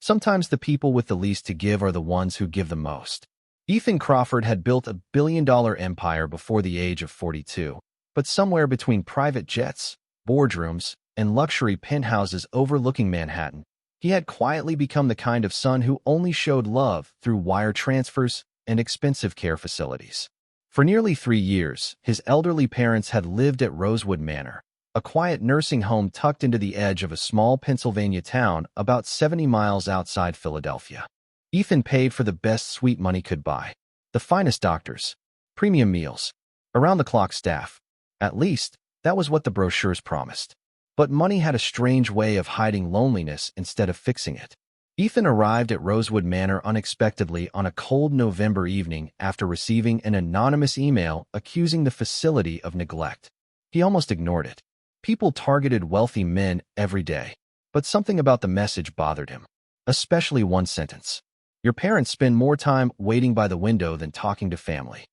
Sometimes the people with the least to give are the ones who give the most. Ethan Crawford had built a billion-dollar empire before the age of 42, but somewhere between private jets, boardrooms, and luxury penthouses overlooking Manhattan, he had quietly become the kind of son who only showed love through wire transfers and expensive care facilities. For nearly 3 years, his elderly parents had lived at Rosewood Manor, a quiet nursing home tucked into the edge of a small Pennsylvania town about 70 miles outside Philadelphia. Ethan paid for the best suite money could buy, the finest doctors, premium meals, around-the-clock staff. At least, that was what the brochures promised. But money had a strange way of hiding loneliness instead of fixing it. Ethan arrived at Rosewood Manor unexpectedly on a cold November evening after receiving an anonymous email accusing the facility of neglect. He almost ignored it. People targeted wealthy men every day, but something about the message bothered him, especially one sentence. Your parents spend more time waiting by the window than talking to family.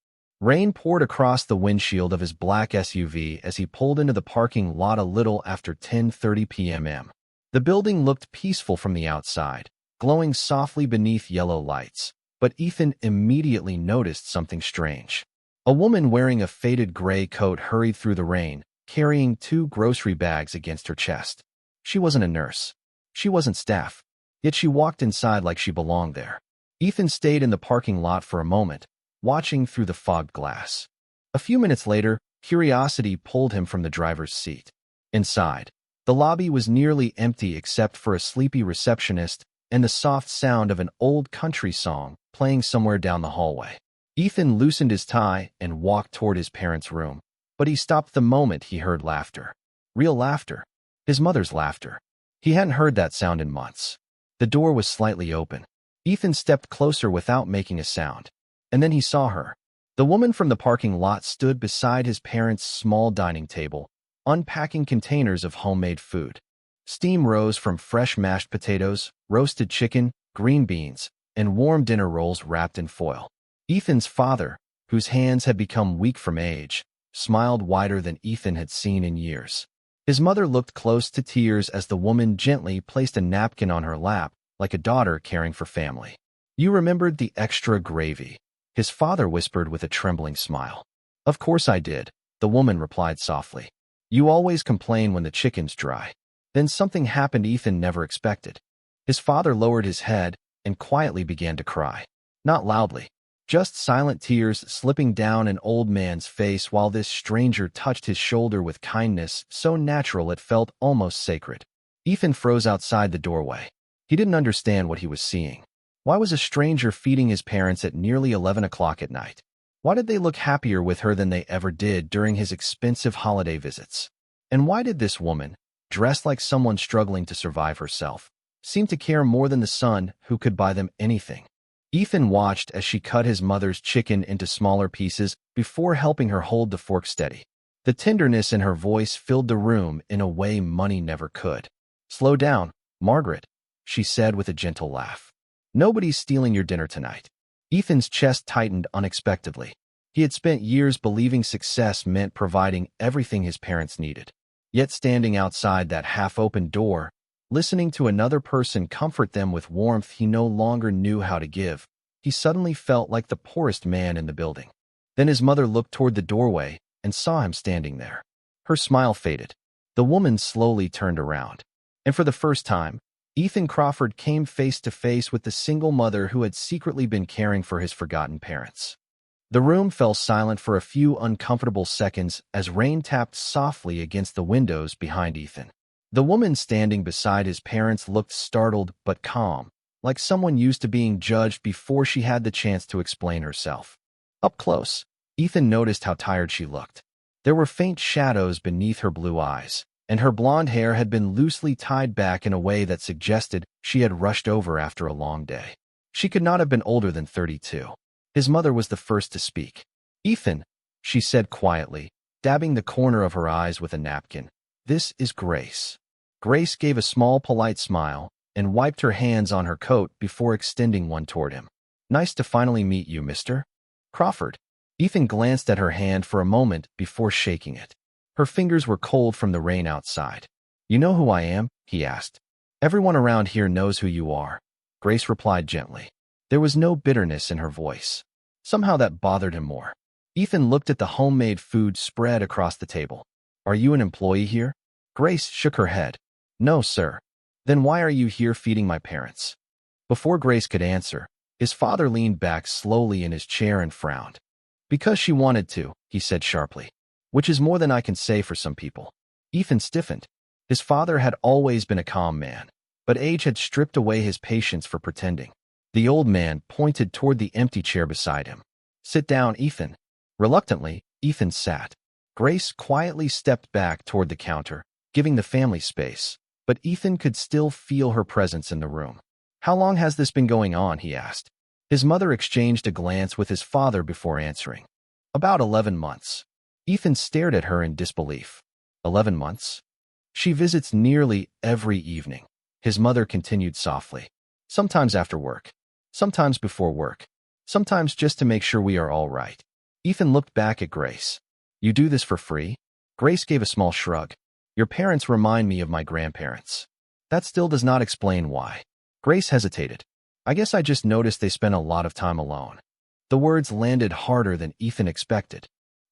Rain poured across the windshield of his black SUV as he pulled into the parking lot a little after 10:30 p.m. The building looked peaceful from the outside, glowing softly beneath yellow lights, but Ethan immediately noticed something strange. A woman wearing a faded gray coat hurried through the rain, carrying 2 grocery bags against her chest. She wasn't a nurse. She wasn't staff. Yet she walked inside like she belonged there. Ethan stayed in the parking lot for a moment, watching through the fogged glass. A few minutes later, curiosity pulled him from the driver's seat. Inside, the lobby was nearly empty except for a sleepy receptionist and the soft sound of an old country song playing somewhere down the hallway. Ethan loosened his tie and walked toward his parents' room, but he stopped the moment he heard laughter. Real laughter. His mother's laughter. He hadn't heard that sound in months. The door was slightly open. Ethan stepped closer without making a sound. And then he saw her. The woman from the parking lot stood beside his parents' small dining table, unpacking containers of homemade food. Steam rose from fresh mashed potatoes, roasted chicken, green beans, and warm dinner rolls wrapped in foil. Ethan's father, whose hands had become weak from age, smiled wider than Ethan had seen in years. His mother looked close to tears as the woman gently placed a napkin on her lap, like a daughter caring for family. You remembered the extra gravy, his father whispered with a trembling smile. Of course I did, the woman replied softly. You always complain when the chicken's dry. Then something happened Ethan never expected. His father lowered his head and quietly began to cry. Not loudly, just silent tears slipping down an old man's face while this stranger touched his shoulder with kindness so natural it felt almost sacred. Ethan froze outside the doorway. He didn't understand what he was seeing. Why was a stranger feeding his parents at nearly 11 o'clock at night? Why did they look happier with her than they ever did during his expensive holiday visits? And why did this woman, dressed like someone struggling to survive herself, seem to care more than the son who could buy them anything? Ethan watched as she cut his mother's chicken into smaller pieces before helping her hold the fork steady. The tenderness in her voice filled the room in a way money never could. Slow down, Margaret, she said with a gentle laugh. Nobody's stealing your dinner tonight. Ethan's chest tightened unexpectedly. He had spent years believing success meant providing everything his parents needed. Yet standing outside that half-open door, listening to another person comfort them with warmth he no longer knew how to give, he suddenly felt like the poorest man in the building. Then his mother looked toward the doorway and saw him standing there. Her smile faded. The woman slowly turned around. And for the first time, Ethan Crawford came face to face with the single mother who had secretly been caring for his forgotten parents. The room fell silent for a few uncomfortable seconds as rain tapped softly against the windows behind Ethan. The woman standing beside his parents looked startled but calm, like someone used to being judged before she had the chance to explain herself. Up close, Ethan noticed how tired she looked. There were faint shadows beneath her blue eyes, and her blonde hair had been loosely tied back in a way that suggested she had rushed over after a long day. She could not have been older than 32. His mother was the first to speak. Ethan, she said quietly, dabbing the corner of her eyes with a napkin. This is Grace. Grace gave a small polite smile and wiped her hands on her coat before extending one toward him. Nice to finally meet you, Mr. Crawford. Ethan glanced at her hand for a moment before shaking it. Her fingers were cold from the rain outside. You know who I am? He asked. Everyone around here knows who you are. Grace replied gently. There was no bitterness in her voice. Somehow that bothered him more. Ethan looked at the homemade food spread across the table. Are you an employee here? Grace shook her head. No, sir. Then why are you here feeding my parents? Before Grace could answer, his father leaned back slowly in his chair and frowned. Because she wanted to, he said sharply. Which is more than I can say for some people. Ethan stiffened. His father had always been a calm man, but age had stripped away his patience for pretending. The old man pointed toward the empty chair beside him. Sit down, Ethan. Reluctantly, Ethan sat. Grace quietly stepped back toward the counter, giving the family space, but Ethan could still feel her presence in the room. How long has this been going on, he asked. His mother exchanged a glance with his father before answering. About 11 months. Ethan stared at her in disbelief. 11 months? She visits nearly every evening. His mother continued softly. Sometimes after work. Sometimes before work. Sometimes just to make sure we are all right. Ethan looked back at Grace. You do this for free? Grace gave a small shrug. Your parents remind me of my grandparents. That still does not explain why. Grace hesitated. I guess I just noticed they spent a lot of time alone. The words landed harder than Ethan expected.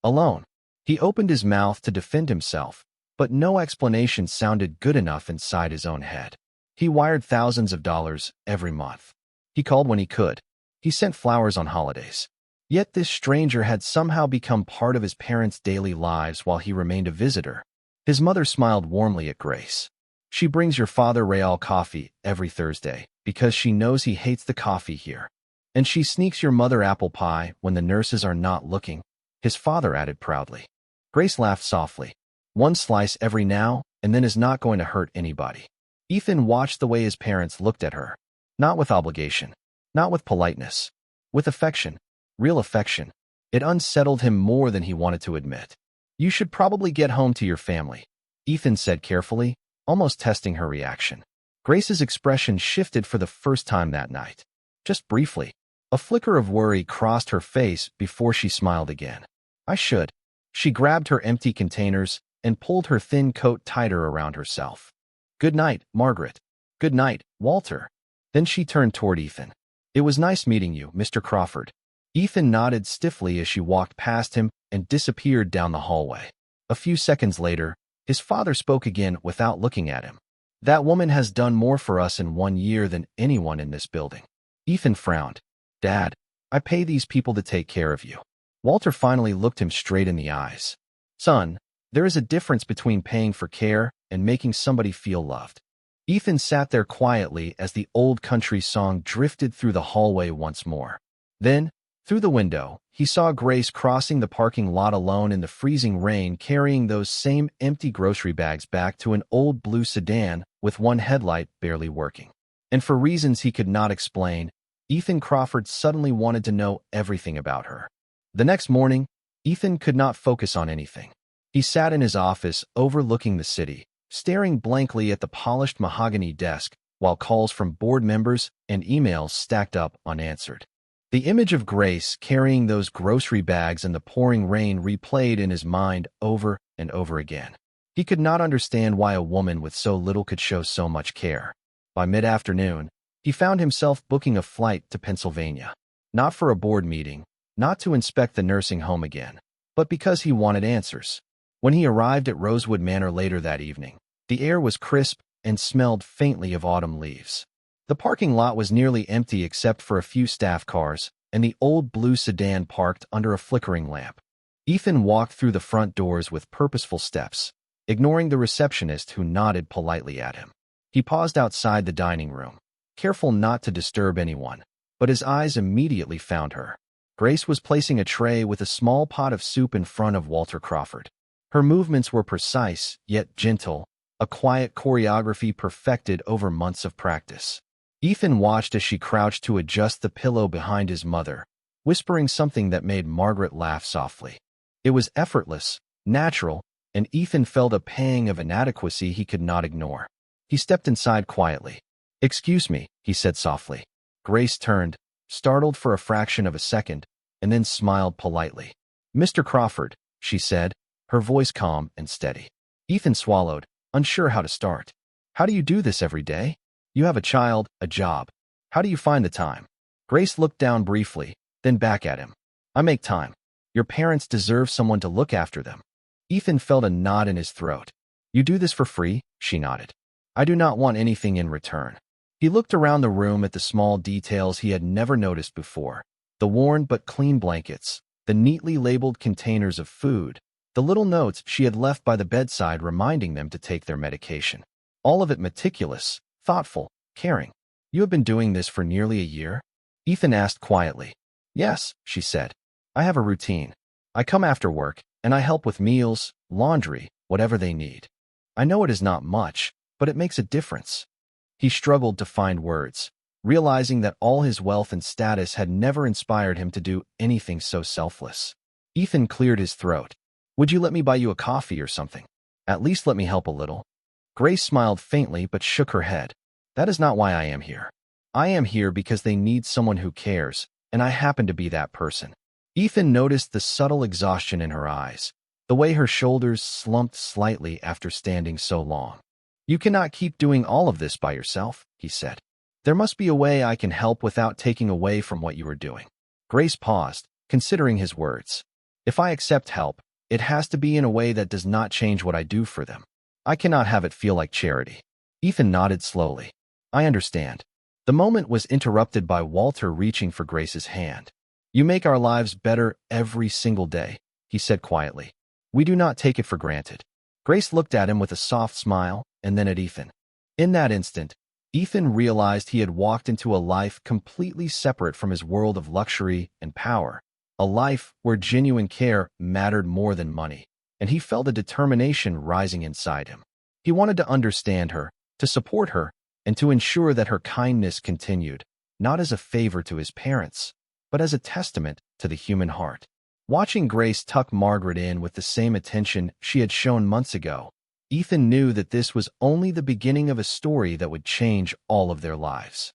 Alone. He opened his mouth to defend himself, but no explanation sounded good enough inside his own head. He wired thousands of dollars every month. He called when he could. He sent flowers on holidays. Yet this stranger had somehow become part of his parents' daily lives while he remained a visitor. His mother smiled warmly at Grace. She brings your father Real coffee every Thursday because she knows he hates the coffee here. And she sneaks your mother apple pie when the nurses are not looking, his father added proudly. Grace laughed softly. One slice every now and then is not going to hurt anybody. Ethan watched the way his parents looked at her. Not with obligation. Not with politeness. With affection. Real affection. It unsettled him more than he wanted to admit. You should probably get home to your family, Ethan said carefully, almost testing her reaction. Grace's expression shifted for the first time that night. Just briefly. A flicker of worry crossed her face before she smiled again. I should. She grabbed her empty containers and pulled her thin coat tighter around herself. Good night, Margaret. Good night, Walter. Then she turned toward Ethan. It was nice meeting you, Mr. Crawford. Ethan nodded stiffly as she walked past him and disappeared down the hallway. A few seconds later, his father spoke again without looking at him. That woman has done more for us in 1 year than anyone in this building. Ethan frowned. Dad, I pay these people to take care of you. Walter finally looked him straight in the eyes. Son, there is a difference between paying for care and making somebody feel loved. Ethan sat there quietly as the old country song drifted through the hallway once more. Then, through the window, he saw Grace crossing the parking lot alone in the freezing rain, carrying those same empty grocery bags back to an old blue sedan with one headlight barely working. And for reasons he could not explain, Ethan Crawford suddenly wanted to know everything about her. The next morning, Ethan could not focus on anything. He sat in his office overlooking the city, staring blankly at the polished mahogany desk while calls from board members and emails stacked up unanswered. The image of Grace carrying those grocery bags in the pouring rain replayed in his mind over and over again. He could not understand why a woman with so little could show so much care. By mid-afternoon, he found himself booking a flight to Pennsylvania. Not for a board meeting, not to inspect the nursing home again, but because he wanted answers. When he arrived at Rosewood Manor later that evening, the air was crisp and smelled faintly of autumn leaves. The parking lot was nearly empty except for a few staff cars and the old blue sedan parked under a flickering lamp. Ethan walked through the front doors with purposeful steps, ignoring the receptionist who nodded politely at him. He paused outside the dining room, careful not to disturb anyone, but his eyes immediately found her. Grace was placing a tray with a small pot of soup in front of Walter Crawford. Her movements were precise, yet gentle, a quiet choreography perfected over months of practice. Ethan watched as she crouched to adjust the pillow behind his mother, whispering something that made Margaret laugh softly. It was effortless, natural, and Ethan felt a pang of inadequacy he could not ignore. He stepped inside quietly. Excuse me, he said softly. Grace turned, startled for a fraction of a second, and then smiled politely. Mr. Crawford, she said, her voice calm and steady. Ethan swallowed, unsure how to start. How do you do this every day? You have a child, a job. How do you find the time? Grace looked down briefly, then back at him. I make time. Your parents deserve someone to look after them. Ethan felt a knot in his throat. You do this for free? She nodded. I do not want anything in return. He looked around the room at the small details he had never noticed before. The worn but clean blankets, the neatly labeled containers of food, the little notes she had left by the bedside reminding them to take their medication. All of it meticulous, thoughtful, caring. You have been doing this for nearly a year? Ethan asked quietly. Yes, she said. I have a routine. I come after work, and I help with meals, laundry, whatever they need. I know it is not much, but it makes a difference. He struggled to find words, realizing that all his wealth and status had never inspired him to do anything so selfless. Ethan cleared his throat. Would you let me buy you a coffee or something? At least let me help a little. Grace smiled faintly but shook her head. That is not why I am here. I am here because they need someone who cares, and I happen to be that person. Ethan noticed the subtle exhaustion in her eyes, the way her shoulders slumped slightly after standing so long. You cannot keep doing all of this by yourself, he said. There must be a way I can help without taking away from what you are doing. Grace paused, considering his words. If I accept help, it has to be in a way that does not change what I do for them. I cannot have it feel like charity. Ethan nodded slowly. I understand. The moment was interrupted by Walter reaching for Grace's hand. You make our lives better every single day, he said quietly. We do not take it for granted. Grace looked at him with a soft smile, and then at Ethan. In that instant, Ethan realized he had walked into a life completely separate from his world of luxury and power, a life where genuine care mattered more than money, and he felt a determination rising inside him. He wanted to understand her, to support her, and to ensure that her kindness continued, not as a favor to his parents, but as a testament to the human heart. Watching Grace tuck Margaret in with the same attention she had shown months ago, Ethan knew that this was only the beginning of a story that would change all of their lives.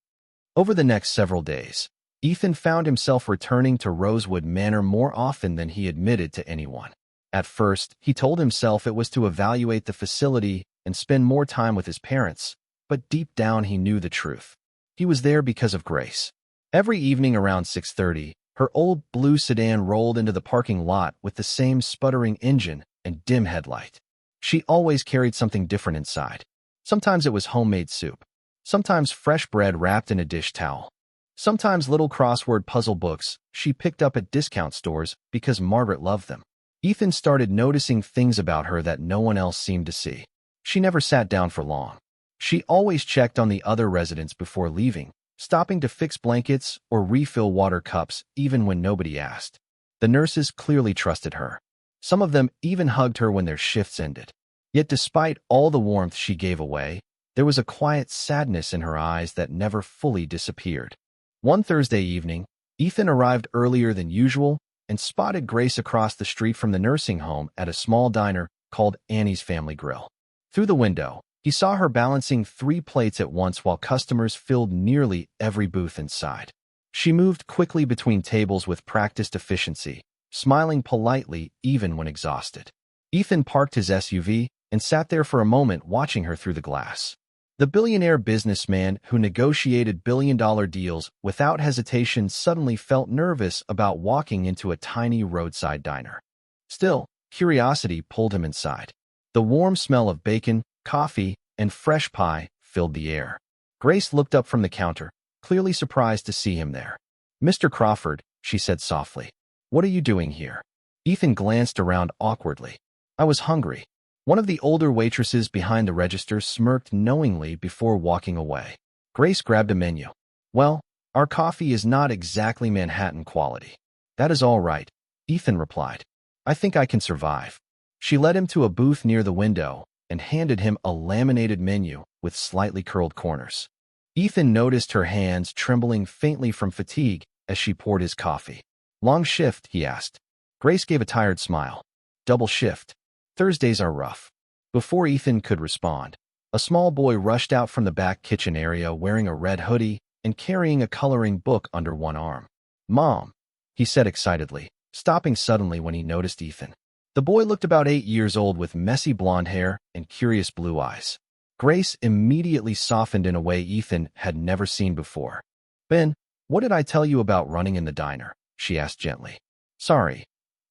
Over the next several days, Ethan found himself returning to Rosewood Manor more often than he admitted to anyone. At first, he told himself it was to evaluate the facility and spend more time with his parents, but deep down he knew the truth. He was there because of Grace. Every evening around 6:30, her old blue sedan rolled into the parking lot with the same sputtering engine and dim headlight. She always carried something different inside. Sometimes it was homemade soup. Sometimes fresh bread wrapped in a dish towel. Sometimes little crossword puzzle books she picked up at discount stores because Margaret loved them. Ethan started noticing things about her that no one else seemed to see. She never sat down for long. She always checked on the other residents before leaving, stopping to fix blankets or refill water cups even when nobody asked. The nurses clearly trusted her. Some of them even hugged her when their shifts ended. Yet despite all the warmth she gave away, there was a quiet sadness in her eyes that never fully disappeared. One Thursday evening, Ethan arrived earlier than usual and spotted Grace across the street from the nursing home at a small diner called Annie's Family Grill. Through the window, he saw her balancing 3 plates at once while customers filled nearly every booth inside. She moved quickly between tables with practiced efficiency, smiling politely even when exhausted. Ethan parked his SUV and sat there for a moment watching her through the glass. The billionaire businessman who negotiated billion-dollar deals without hesitation suddenly felt nervous about walking into a tiny roadside diner. Still, curiosity pulled him inside. The warm smell of bacon, coffee, and fresh pie filled the air. Grace looked up from the counter, clearly surprised to see him there. Mr. Crawford, she said softly. What are you doing here? Ethan glanced around awkwardly. I was hungry. One of the older waitresses behind the register smirked knowingly before walking away. Grace grabbed a menu. Well, our coffee is not exactly Manhattan quality. That is all right, Ethan replied. I think I can survive. She led him to a booth near the window and handed him a laminated menu with slightly curled corners. Ethan noticed her hands trembling faintly from fatigue as she poured his coffee. Long shift, he asked. Grace gave a tired smile. Double shift. Thursdays are rough. Before Ethan could respond, a small boy rushed out from the back kitchen area wearing a red hoodie and carrying a coloring book under one arm. Mom, he said excitedly, stopping suddenly when he noticed Ethan. The boy looked about 8 years old with messy blonde hair and curious blue eyes. Grace immediately softened in a way Ethan had never seen before. Ben, what did I tell you about running in the diner? She asked gently. Sorry,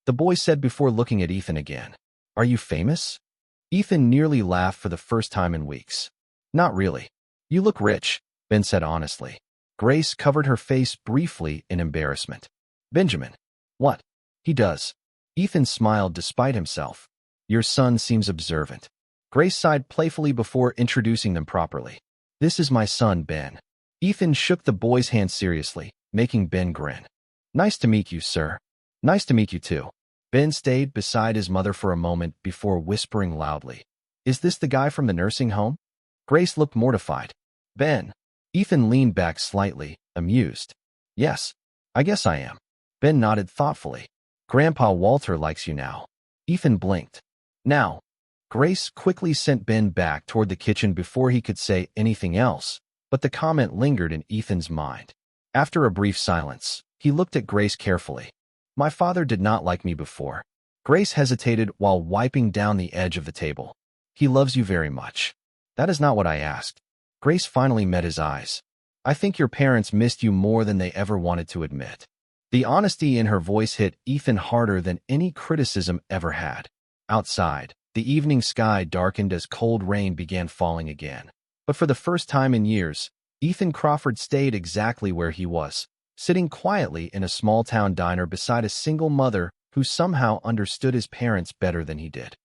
the boy said before looking at Ethan again. Are you famous? Ethan nearly laughed for the first time in weeks. Not really. You look rich, Ben said honestly. Grace covered her face briefly in embarrassment. Benjamin. What? He does. Ethan smiled despite himself. Your son seems observant. Grace sighed playfully before introducing them properly. This is my son, Ben. Ethan shook the boy's hand seriously, making Ben grin. Nice to meet you, sir. Nice to meet you too. Ben stayed beside his mother for a moment before whispering loudly. Is this the guy from the nursing home? Grace looked mortified. Ben. Ethan leaned back slightly, amused. Yes, I guess I am. Ben nodded thoughtfully. Grandpa Walter likes you now. Ethan blinked. Now. Grace quickly sent Ben back toward the kitchen before he could say anything else, but the comment lingered in Ethan's mind. After a brief silence, he looked at Grace carefully. My father did not like me before. Grace hesitated while wiping down the edge of the table. He loves you very much. That is not what I asked. Grace finally met his eyes. I think your parents missed you more than they ever wanted to admit. The honesty in her voice hit Ethan harder than any criticism ever had. Outside, the evening sky darkened as cold rain began falling again. But for the first time in years, Ethan Crawford stayed exactly where he was, sitting quietly in a small-town diner beside a single mother who somehow understood his parents better than he did.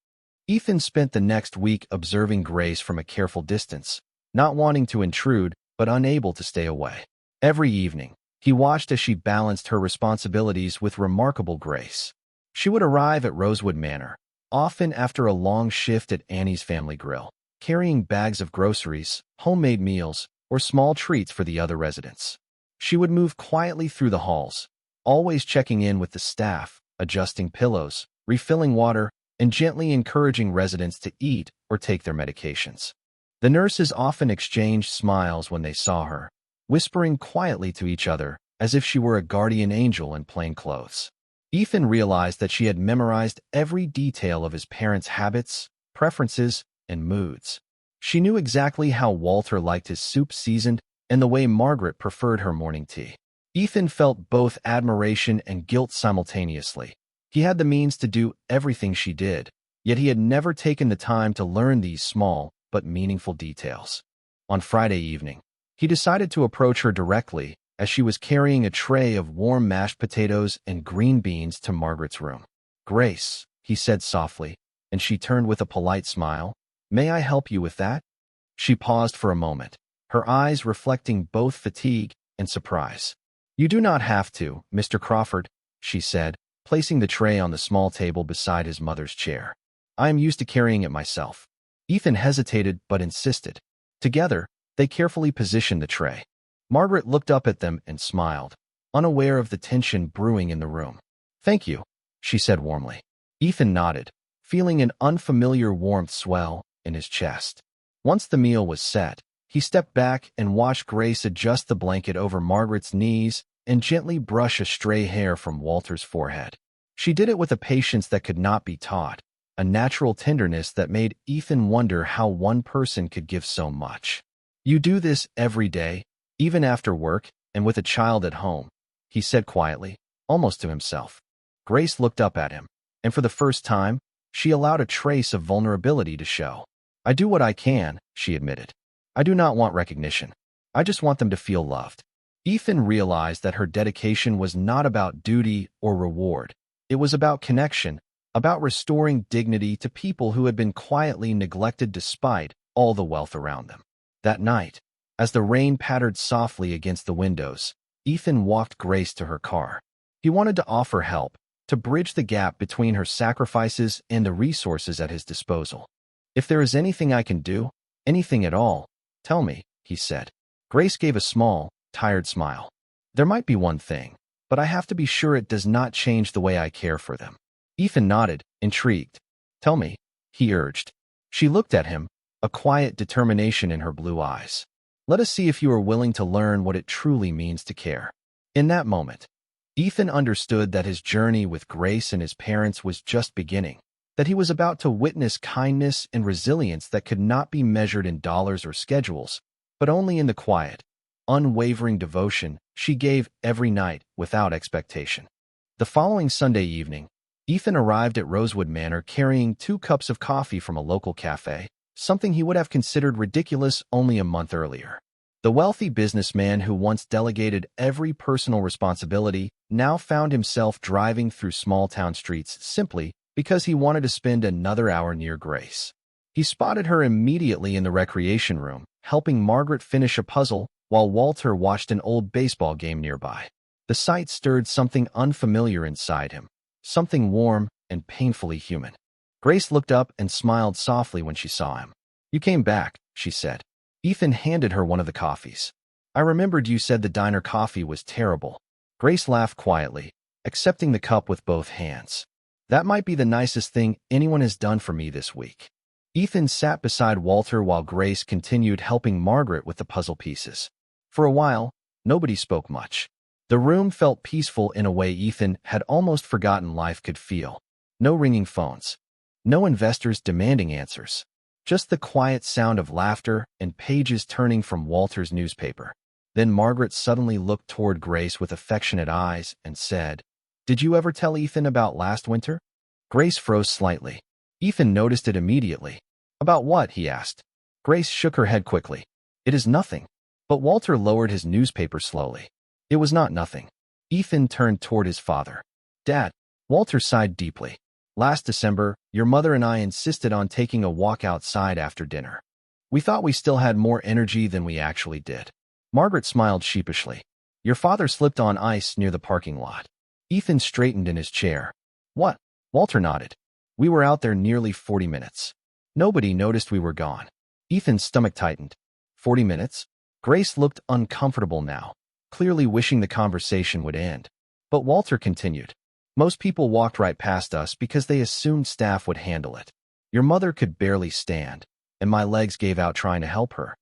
Ethan spent the next week observing Grace from a careful distance, not wanting to intrude but unable to stay away. Every evening, he watched as she balanced her responsibilities with remarkable grace. She would arrive at Rosewood Manor, often after a long shift at Annie's Family Grill, carrying bags of groceries, homemade meals, or small treats for the other residents. She would move quietly through the halls, always checking in with the staff, adjusting pillows, refilling water, and gently encouraging residents to eat or take their medications. The nurses often exchanged smiles when they saw her, whispering quietly to each other as if she were a guardian angel in plain clothes. Ethan realized that she had memorized every detail of his parents' habits, preferences, and moods. She knew exactly how Walter liked his soup seasoned and the way Margaret preferred her morning tea. Ethan felt both admiration and guilt simultaneously. He had the means to do everything she did, yet he had never taken the time to learn these small but meaningful details. On Friday evening, he decided to approach her directly as she was carrying a tray of warm mashed potatoes and green beans to Margaret's room. Grace, he said softly, and she turned with a polite smile. May I help you with that? She paused for a moment, her eyes reflecting both fatigue and surprise. You do not have to, Mr. Crawford, she said, placing the tray on the small table beside his mother's chair. I am used to carrying it myself. Ethan hesitated but insisted. Together, they carefully positioned the tray. Margaret looked up at them and smiled, unaware of the tension brewing in the room. Thank you, she said warmly. Ethan nodded, feeling an unfamiliar warmth swell in his chest. Once the meal was set, he stepped back and watched Grace adjust the blanket over Margaret's knees and gently brush a stray hair from Walter's forehead. She did it with a patience that could not be taught, a natural tenderness that made Ethan wonder how one person could give so much. You do this every day, even after work and with a child at home, he said quietly, almost to himself. Grace looked up at him, and for the first time, she allowed a trace of vulnerability to show. I do what I can, she admitted. I do not want recognition. I just want them to feel loved. Ethan realized that her dedication was not about duty or reward. It was about connection, about restoring dignity to people who had been quietly neglected despite all the wealth around them. That night, as the rain pattered softly against the windows, Ethan walked Grace to her car. He wanted to offer help, to bridge the gap between her sacrifices and the resources at his disposal. If there is anything I can do, anything at all, tell me, he said. Grace gave a small, tired smile. There might be one thing, but I have to be sure it does not change the way I care for them. Ethan nodded, intrigued. Tell me, he urged. She looked at him, a quiet determination in her blue eyes. Let us see if you are willing to learn what it truly means to care. In that moment, Ethan understood that his journey with Grace and his parents was just beginning, that he was about to witness kindness and resilience that could not be measured in dollars or schedules, but only in the quiet, unwavering devotion she gave every night without expectation. The following Sunday evening, Ethan arrived at Rosewood Manor carrying 2 cups of coffee from a local cafe, something he would have considered ridiculous only a month earlier. The wealthy businessman who once delegated every personal responsibility now found himself driving through small-town streets simply because he wanted to spend another hour near Grace. He spotted her immediately in the recreation room, helping Margaret finish a puzzle while Walter watched an old baseball game nearby. The sight stirred something unfamiliar inside him, something warm and painfully human. Grace looked up and smiled softly when she saw him. "You came back," she said. Ethan handed her one of the coffees. "I remembered you said the diner coffee was terrible." Grace laughed quietly, accepting the cup with both hands. "That might be the nicest thing anyone has done for me this week." Ethan sat beside Walter while Grace continued helping Margaret with the puzzle pieces. For a while, nobody spoke much. The room felt peaceful in a way Ethan had almost forgotten life could feel. No ringing phones. No investors demanding answers. Just the quiet sound of laughter and pages turning from Walter's newspaper. Then Margaret suddenly looked toward Grace with affectionate eyes and said, "Did you ever tell Ethan about last winter?" Grace froze slightly. Ethan noticed it immediately. "About what?" he asked. Grace shook her head quickly. "It is nothing." But Walter lowered his newspaper slowly. "It was not nothing." Ethan turned toward his father. "Dad." Walter sighed deeply. "Last December, your mother and I insisted on taking a walk outside after dinner. We thought we still had more energy than we actually did." Margaret smiled sheepishly. "Your father slipped on ice near the parking lot." Ethan straightened in his chair. "What?" Walter nodded. "We were out there nearly 40 minutes. Nobody noticed we were gone." Ethan's stomach tightened. 40 minutes? Grace looked uncomfortable now, clearly wishing the conversation would end. But Walter continued. "Most people walked right past us because they assumed staff would handle it. Your mother could barely stand, and my legs gave out trying to help her."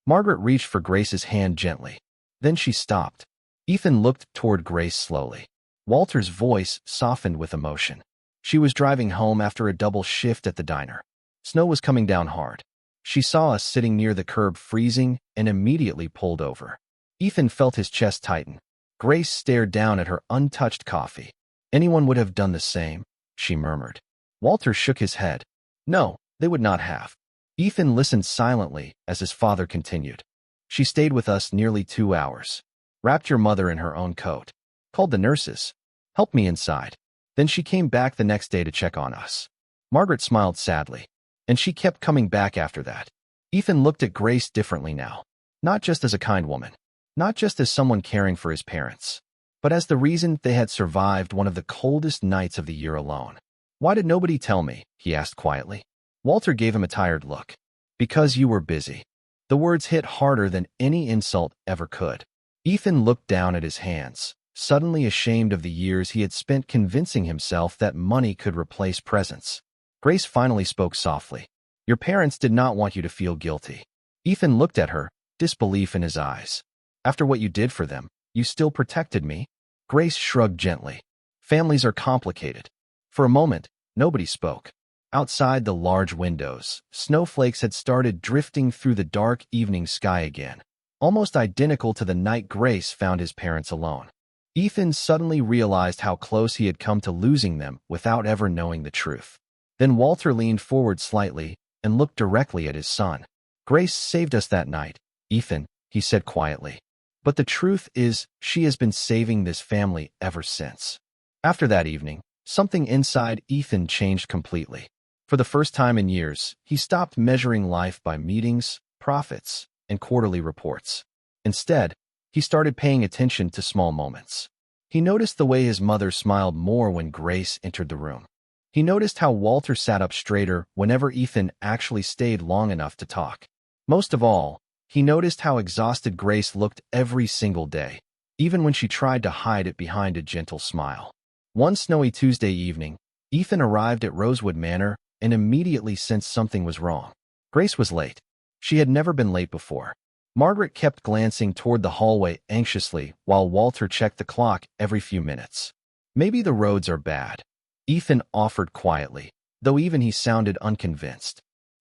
Margaret reached for Grace's hand gently. Then she stopped. Ethan looked toward Grace slowly. Walter's voice softened with emotion. She was driving home after a double shift at the diner. Snow was coming down hard. She saw us sitting near the curb freezing and immediately pulled over. Ethan felt his chest tighten. Grace stared down at her untouched coffee. "Anyone would have done the same," she murmured. Walter shook his head. "No, they would not have." Ethan listened silently as his father continued. "She stayed with us nearly 2 hours. Wrapped your mother in her own coat. Called the nurses. Helped me inside. Then she came back the next day to check on us." Margaret smiled sadly. "And she kept coming back after that." Ethan looked at Grace differently now. Not just as a kind woman. Not just as someone caring for his parents. But as the reason they had survived one of the coldest nights of the year alone. "Why did nobody tell me?" he asked quietly. Walter gave him a tired look. "Because you were busy." The words hit harder than any insult ever could. Ethan looked down at his hands, suddenly ashamed of the years he had spent convincing himself that money could replace presence. Grace finally spoke softly. "Your parents did not want you to feel guilty." Ethan looked at her, disbelief in his eyes. "After what you did for them, you still protected me?" Grace shrugged gently. "Families are complicated." For a moment, nobody spoke. Outside the large windows, snowflakes had started drifting through the dark evening sky again, almost identical to the night Grace found his parents alone. Ethan suddenly realized how close he had come to losing them without ever knowing the truth. Then Walter leaned forward slightly and looked directly at his son. "Grace saved us that night, Ethan," he said quietly. "But the truth is, she has been saving this family ever since." After that evening, something inside Ethan changed completely. For the first time in years, he stopped measuring life by meetings, profits, and quarterly reports. Instead, he started paying attention to small moments. He noticed the way his mother smiled more when Grace entered the room. He noticed how Walter sat up straighter whenever Ethan actually stayed long enough to talk. Most of all, he noticed how exhausted Grace looked every single day, even when she tried to hide it behind a gentle smile. One snowy Tuesday evening, Ethan arrived at Rosewood Manor and immediately sensed something was wrong. Grace was late. She had never been late before. Margaret kept glancing toward the hallway anxiously while Walter checked the clock every few minutes. "Maybe the roads are bad," Ethan offered quietly, though even he sounded unconvinced.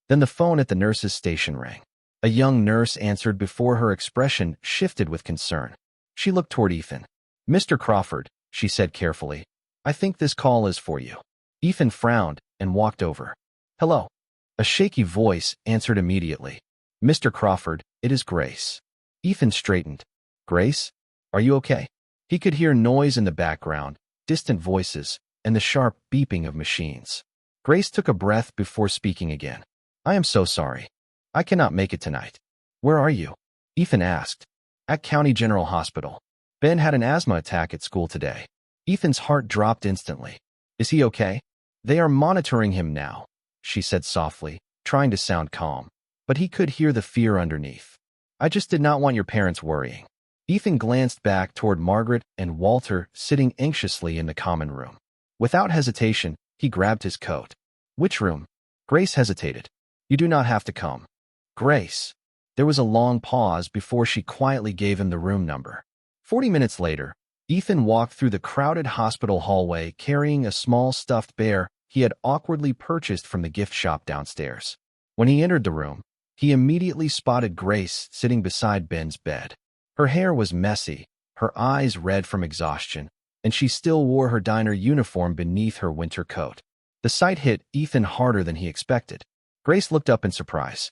Then the phone at the nurse's station rang. A young nurse answered before her expression shifted with concern. She looked toward Ethan. "Mr. Crawford," she said carefully, "I think this call is for you." Ethan frowned and walked over. "Hello." A shaky voice answered immediately. "Mr. Crawford, it is Grace." Ethan straightened. "Grace? Are you okay?" He could hear noise in the background, distant voices, and the sharp beeping of machines. Grace took a breath before speaking again. "I am so sorry. I cannot make it tonight." "Where are you?" Ethan asked. "At County General Hospital. Ben had an asthma attack at school today." Ethan's heart dropped instantly. "Is he okay?" "They are monitoring him now," she said softly, trying to sound calm. But he could hear the fear underneath. "I just did not want your parents worrying." Ethan glanced back toward Margaret and Walter sitting anxiously in the common room. Without hesitation, he grabbed his coat. "Which room?" Grace hesitated. "You do not have to come." "Grace." There was a long pause before she quietly gave him the room number. 40 minutes later, Ethan walked through the crowded hospital hallway carrying a small stuffed bear he had awkwardly purchased from the gift shop downstairs. When he entered the room, he immediately spotted Grace sitting beside Ben's bed. Her hair was messy, her eyes red from exhaustion, and she still wore her diner uniform beneath her winter coat. The sight hit Ethan harder than he expected. Grace looked up in surprise.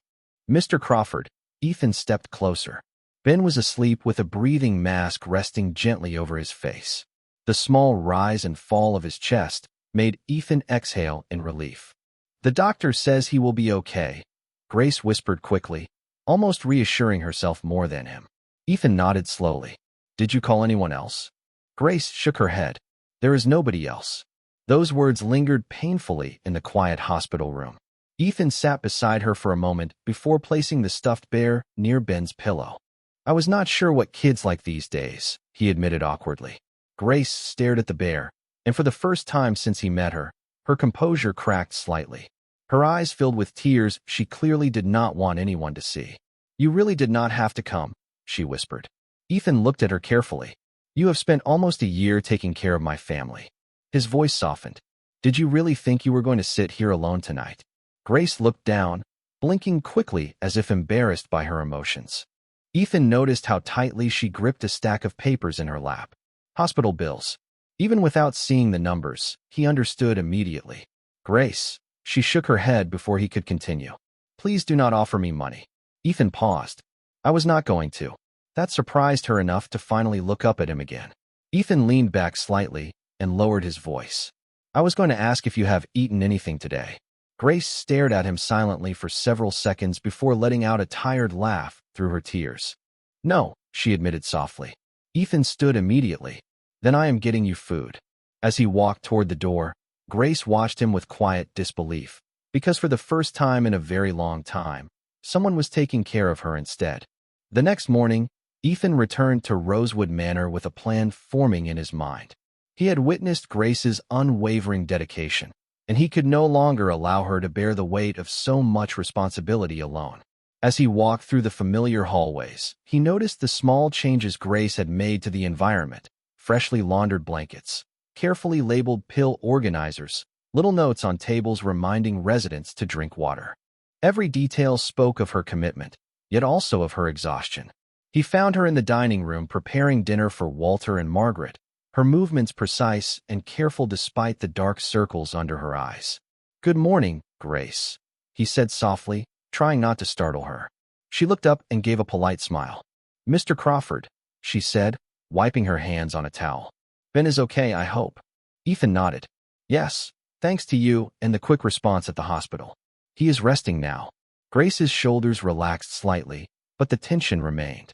"Mr. Crawford." Ethan stepped closer. Ben was asleep with a breathing mask resting gently over his face. The small rise and fall of his chest made Ethan exhale in relief. "The doctor says he will be okay," Grace whispered quickly, almost reassuring herself more than him. Ethan nodded slowly. "Did you call anyone else?" Grace shook her head. "There is nobody else." Those words lingered painfully in the quiet hospital room. Ethan sat beside her for a moment before placing the stuffed bear near Ben's pillow. "I was not sure what kids like these days," he admitted awkwardly. Grace stared at the bear, and for the first time since he met her, her composure cracked slightly. Her eyes filled with tears she clearly did not want anyone to see. "You really did not have to come," she whispered. Ethan looked at her carefully. "You have spent almost a year taking care of my family." His voice softened. "Did you really think you were going to sit here alone tonight?" Grace looked down, blinking quickly as if embarrassed by her emotions. Ethan noticed how tightly she gripped a stack of papers in her lap. Hospital bills. Even without seeing the numbers, he understood immediately. "Grace." She shook her head before he could continue. "Please do not offer me money." Ethan paused. "I was not going to." That surprised her enough to finally look up at him again. Ethan leaned back slightly and lowered his voice. "I was going to ask if you have eaten anything today." Grace stared at him silently for several seconds before letting out a tired laugh through her tears. "No," she admitted softly. Ethan stood immediately. "Then I am getting you food." As he walked toward the door, Grace watched him with quiet disbelief, because for the first time in a very long time, someone was taking care of her instead. The next morning, Ethan returned to Rosewood Manor with a plan forming in his mind. He had witnessed Grace's unwavering dedication, and he could no longer allow her to bear the weight of so much responsibility alone. As he walked through the familiar hallways, he noticed the small changes Grace had made to the environment: freshly laundered blankets, carefully labeled pill organizers, little notes on tables reminding residents to drink water. Every detail spoke of her commitment, yet also of her exhaustion. He found her in the dining room preparing dinner for Walter and Margaret, her movements precise and careful despite the dark circles under her eyes. "Good morning, Grace," he said softly, trying not to startle her. She looked up and gave a polite smile. "Mr. Crawford," she said, wiping her hands on a towel. "Ben is okay, I hope." Ethan nodded. "Yes, thanks to you and the quick response at the hospital. He is resting now." Grace's shoulders relaxed slightly, but the tension remained.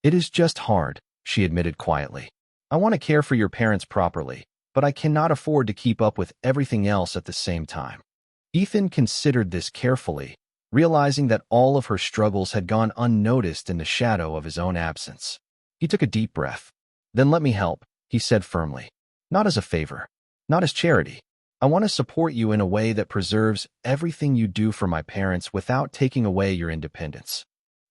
"It is just hard," she admitted quietly. "I want to care for your parents properly, but I cannot afford to keep up with everything else at the same time." Ethan considered this carefully, realizing that all of her struggles had gone unnoticed in the shadow of his own absence. He took a deep breath. "Then let me help," he said firmly. "Not as a favor, not as charity. I want to support you in a way that preserves everything you do for my parents without taking away your independence."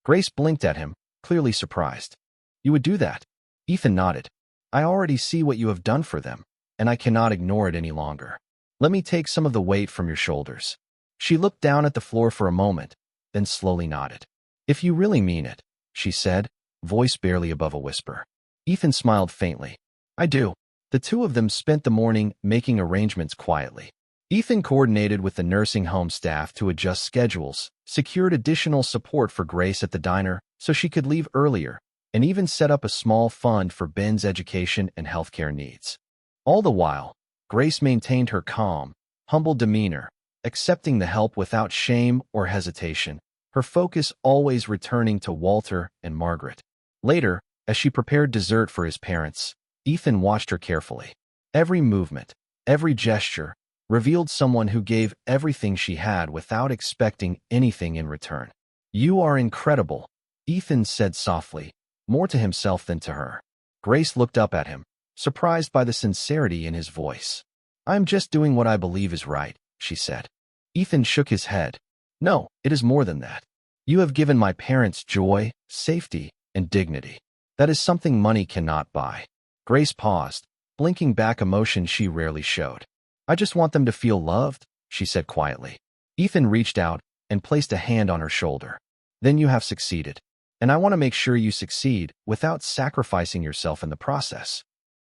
Grace blinked at him, clearly surprised. "You would do that?" Ethan nodded. "I already see what you have done for them, and I cannot ignore it any longer. Let me take some of the weight from your shoulders." She looked down at the floor for a moment, then slowly nodded. "If you really mean it," she said, voice barely above a whisper. Ethan smiled faintly. "I do." The two of them spent the morning making arrangements quietly. Ethan coordinated with the nursing home staff to adjust schedules, secured additional support for Grace at the diner so she could leave earlier, and even set up a small fund for Ben's education and healthcare needs. All the while, Grace maintained her calm, humble demeanor, accepting the help without shame or hesitation, her focus always returning to Walter and Margaret. Later, as she prepared dessert for his parents, Ethan watched her carefully. Every movement, every gesture, revealed someone who gave everything she had without expecting anything in return. "You are incredible," Ethan said softly, more to himself than to her. Grace looked up at him, surprised by the sincerity in his voice. "I'm just doing what I believe is right," she said. Ethan shook his head. "No, it is more than that. You have given my parents joy, safety, and dignity. That is something money cannot buy." Grace paused, blinking back emotion she rarely showed. "I just want them to feel loved," she said quietly. Ethan reached out and placed a hand on her shoulder. "Then you have succeeded. And I want to make sure you succeed without sacrificing yourself in the process."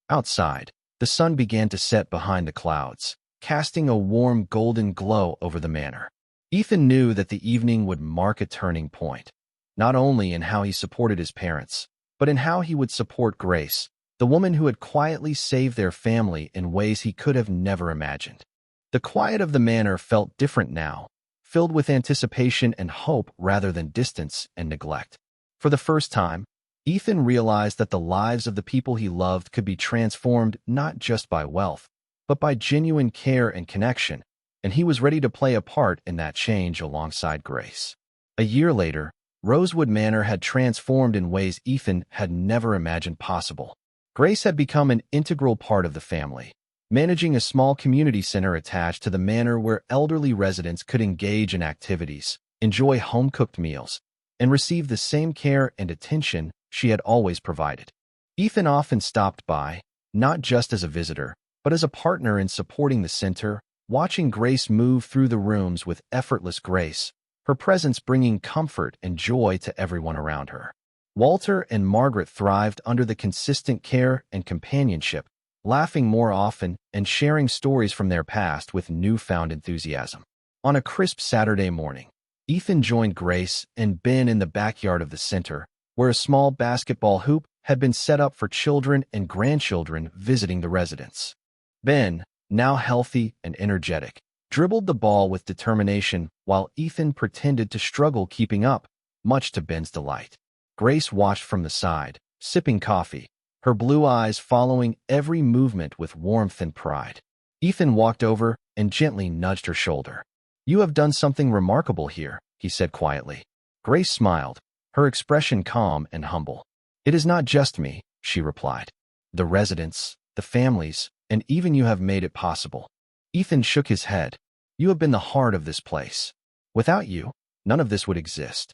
Outside, the sun began to set behind the clouds, casting a warm golden glow over the manor. Ethan knew that the evening would mark a turning point, not only in how he supported his parents, but in how he would support Grace, the woman who had quietly saved their family in ways he could have never imagined. The quiet of the manor felt different now, filled with anticipation and hope rather than distance and neglect. For the first time, Ethan realized that the lives of the people he loved could be transformed not just by wealth, but by genuine care and connection, and he was ready to play a part in that change alongside Grace. A year later, Rosewood Manor had transformed in ways Ethan had never imagined possible. Grace had become an integral part of the family, managing a small community center attached to the manor where elderly residents could engage in activities, enjoy home-cooked meals, and receive the same care and attention she had always provided. Ethan often stopped by, not just as a visitor, but as a partner in supporting the center, watching Grace move through the rooms with effortless grace, her presence bringing comfort and joy to everyone around her. Walter and Margaret thrived under the consistent care and companionship, laughing more often and sharing stories from their past with newfound enthusiasm. On a crisp Saturday morning, Ethan joined Grace and Ben in the backyard of the center, where a small basketball hoop had been set up for children and grandchildren visiting the residence. Ben, now healthy and energetic, dribbled the ball with determination while Ethan pretended to struggle keeping up, much to Ben's delight. Grace watched from the side, sipping coffee, her blue eyes following every movement with warmth and pride. Ethan walked over and gently nudged her shoulder. "You have done something remarkable here," he said quietly. Grace smiled, her expression calm and humble. "It is not just me," she replied. "The residents, the families, and even you have made it possible." Ethan shook his head. "You have been the heart of this place. Without you, none of this would exist."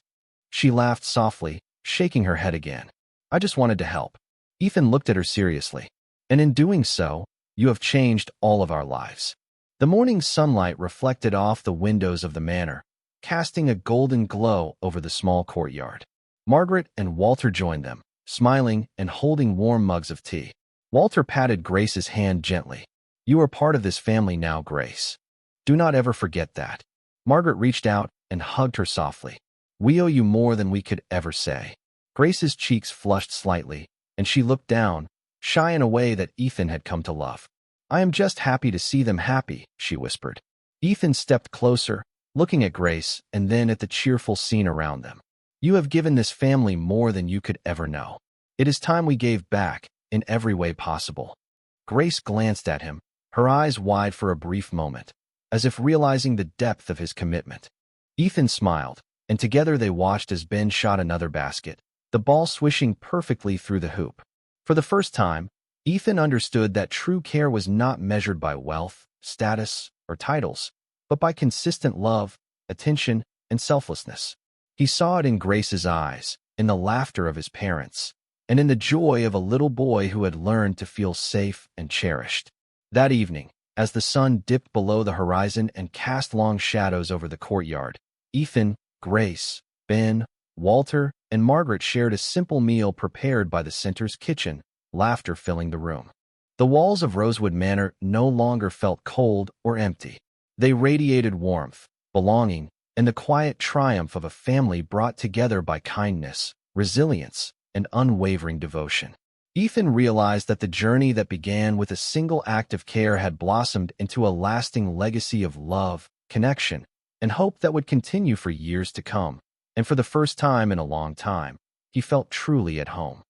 She laughed softly, shaking her head again. "I just wanted to help." Ethan looked at her seriously. "And in doing so, you have changed all of our lives." The morning sunlight reflected off the windows of the manor, casting a golden glow over the small courtyard. Margaret and Walter joined them, smiling and holding warm mugs of tea. Walter patted Grace's hand gently. "You are part of this family now, Grace. Do not ever forget that." Margaret reached out and hugged her softly. "We owe you more than we could ever say." Grace's cheeks flushed slightly, and she looked down, shy in a way that Ethan had come to love. "I am just happy to see them happy," she whispered. Ethan stepped closer, looking at Grace and then at the cheerful scene around them. "You have given this family more than you could ever know. It is time we gave back in every way possible." Grace glanced at him, her eyes wide for a brief moment, as if realizing the depth of his commitment. Ethan smiled, and together they watched as Ben shot another basket, the ball swishing perfectly through the hoop. For the first time, Ethan understood that true care was not measured by wealth, status, or titles, but by consistent love, attention, and selflessness. He saw it in Grace's eyes, in the laughter of his parents, and in the joy of a little boy who had learned to feel safe and cherished. That evening, as the sun dipped below the horizon and cast long shadows over the courtyard, Ethan, Grace, Ben, Walter and Margaret shared a simple meal prepared by the center's kitchen, laughter filling the room. The walls of Rosewood Manor no longer felt cold or empty. They radiated warmth, belonging, and the quiet triumph of a family brought together by kindness, resilience, and unwavering devotion. Ethan realized that the journey that began with a single act of care had blossomed into a lasting legacy of love, connection, and hope that would continue for years to come. And for the first time in a long time, he felt truly at home.